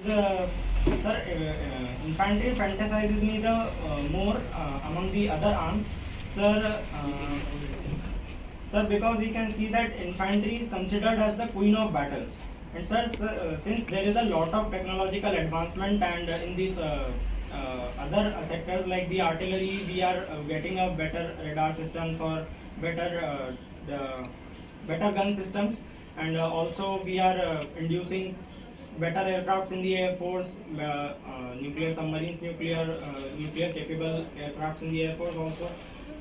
sir, infantry fantasizes me the more among the other arms, sir. Sir, because we can see that infantry is considered as the queen of battles. And sir, since there is a lot of technological advancement and in these other sectors like the artillery, we are getting a better radar systems or better better gun systems, and also we are inducing better aircrafts in the air force, nuclear submarines, nuclear capable aircrafts in the air force also.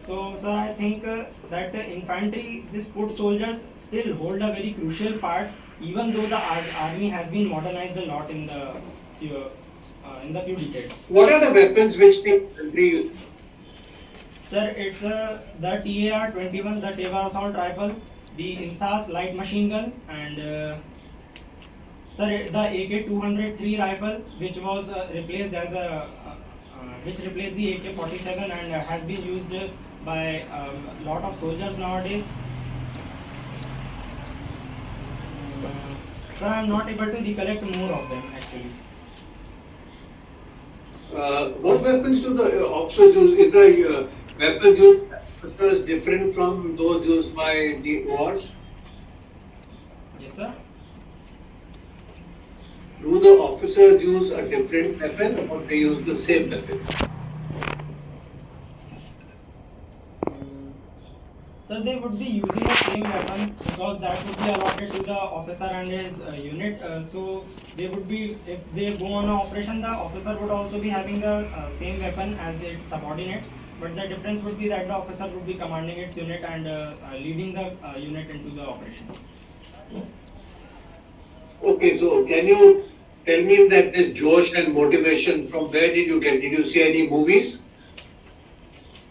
So, sir, I think that infantry, these foot soldiers, still hold a very crucial part, even though the army has been modernized a lot in the few decades. What are the weapons which the infantry use? Sir, it's the TAR-21, the Teva assault rifle, the INSAS light machine gun, and sir, the AK-203 rifle, which was replaced as a which replaced the AK-47 and has been used by a lot of soldiers nowadays. So I am not able to recollect more of them actually. What weapons do the officers use? Is the weapons used by officers different from those used by the ORs? Yes, sir. Do the officers use a different weapon or they use the same weapon? So they would be using the same weapon because that would be allotted to the officer and his unit. So they would be, if they go on an operation, the officer would also be having the same weapon as its subordinates. But the difference would be that the officer would be commanding its unit and leading the unit into the operation. Okay, so can you tell me that this Josh and motivation, from where did you get? Did you see any movies?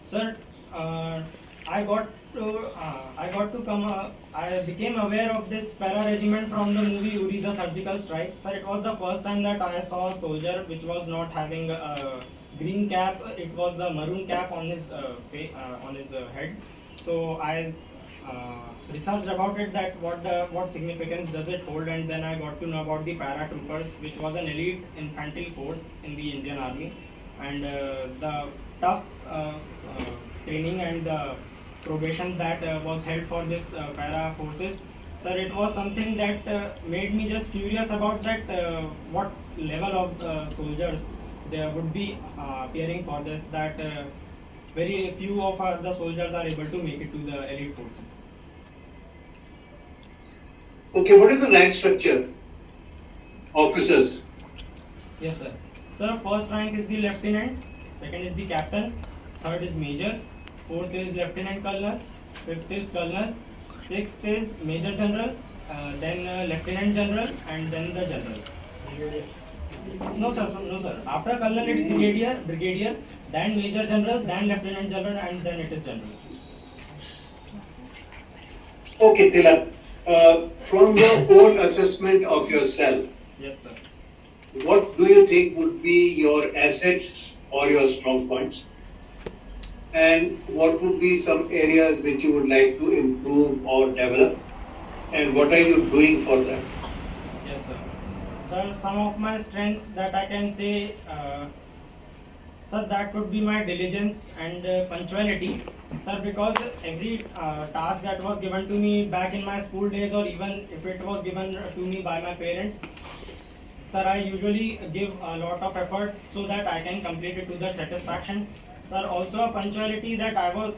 Sir, I got to come. I became aware of this para regiment from the movie Uri the Surgical Strike. Sir, it was the first time that I saw a soldier which was not having a green cap. It was the maroon cap on his head. So I researched about it, that what significance does it hold, and then I got to know about the paratroopers, which was an elite infantry force in the Indian Army, and the tough training and the probation that was held for this para forces. Sir, it was something that made me just curious about that what level of soldiers there would be appearing for this, that very few of the soldiers are able to make it to the elite forces. Okay, what is the rank structure? Officers. Yes, sir. Sir, first rank is the lieutenant, second is the captain, third is major, fourth is lieutenant colonel, fifth is colonel, sixth is major general, then lieutenant general, and then the general. No, sir. No, sir. After colonel, it's brigadier, then major general, then lieutenant general, and then it is general. Okay, Tilak. From your own assessment of yourself, Yes, sir. what do you think would be your assets or your strong points? And what would be some areas which you would like to improve or develop? And what are you doing for that? Yes, sir. Sir, some of my strengths that I can say, sir, that would be my diligence and punctuality. Sir, because every task that was given to me back in my school days, or even if it was given to me by my parents, sir, I usually give a lot of effort so that I can complete it to their satisfaction. Sir, also a punctuality, that I was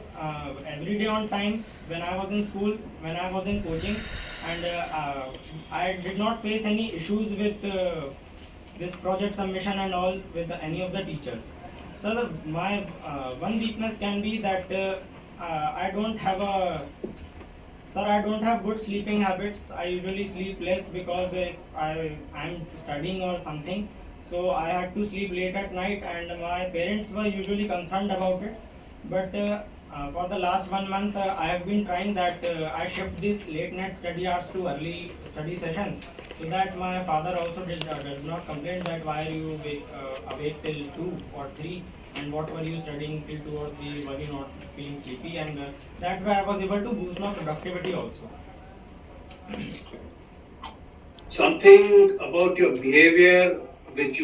every day on time when I was in school, when I was in coaching, and I did not face any issues with this project submission and all with any of the teachers. So my one weakness can be that I don't have a sir, I don't have good sleeping habits. I usually sleep less because if I'm studying or something, so I had to sleep late at night, and my parents were usually concerned about it. But for the last 1 month, I have been trying that I shift these late night study hours to early study sessions, so that my father also does not complain that why are you awake till 2 or 3, and what were you studying till 2 or 3, were you not feeling sleepy, and that way I was able to boost my productivity also. Something about your behavior which